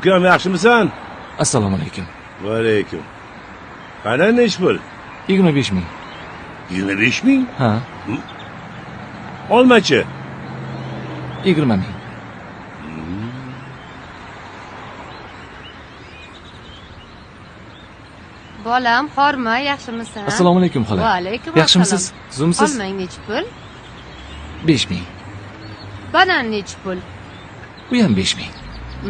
Ukam yaxshimisan? Assalomu alaykum. Va alaykum. Qana nech pul? 25 ming. 25 ming? Ha, Olmachi. 20 ming. Bolam, xorma, yaxshimisan? Assalomu alaykum xola. Va alaykum Yaxshimisiz? Zumsiz? Olmang nechi pul? 5 ming. Banan nechi pul? Bu ham 5 ming.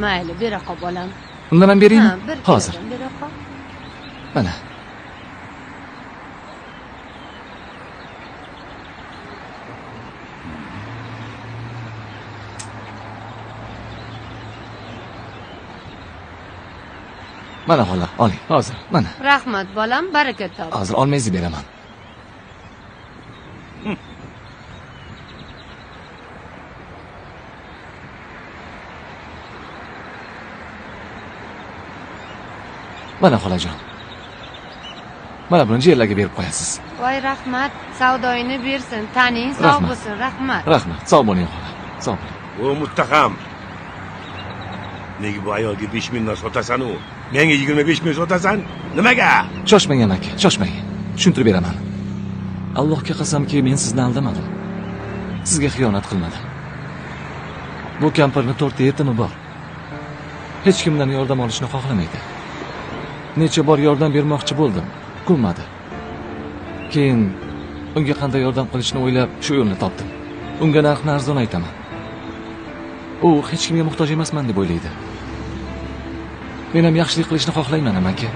Mayli, bera qol bolam. Undan ham beraymi? bir Hozir. kilodan bera qol. Mana. Mana xola, oling, hozir. Mana. Rahmat bolam, baraka top. Hozir olmangizni beraman. Mana xolajon. Mana buni yerlarga berib qo'yasiz. Voy rahmat, savdoyini bersin, taning sog' Rahmat. bo'lsin, rahmat. Rahmat. Sog' bo'ling xola. Sog' bo'ling. O muttaham. Nega bu ayolga 5 mingdan sotasan u? Menga 25 ming sotasan? Nimaga? Shoshmang aka, shoshmang. Tushuntirib beraman. Allohga qasamki, men sizni aldamadim. Sizga xiyonat qilmadim. Bu kampirning 4 yetimi bor. Hech kimdan yordam olishni xohlamaydi. Necha bor yordam bermoqchi bo'ldim, ko'nmadi. Keyin unga qanday yordam qilishni o'ylab, shu yo'lni topdim. Unga narxni arzon aytaman. U hech kimga muhtoj emasman deb o'ylaydi. Men ham yaxshilik qilishni xohlayman, aka.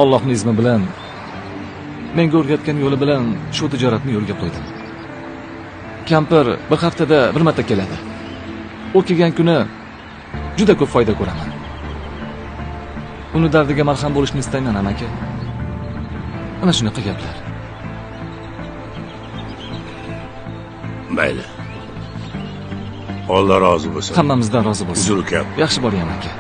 Allohning izmi bilan menga o'rgatgan yo'li bilan shu tijoratni yo'lga qo'ydim. Kampir bir haftada bir marta keladi. U kelgan kuni juda ko'p foyda ko'raman. Uni dardiga malham bo'lishni istayman, aka. Ana shunaqa gaplar. Mayli. Alloh rozi bo'lsin. Hammamizdan rozi bo'lsin. Uzr ukam. Yaxshi boring, aka.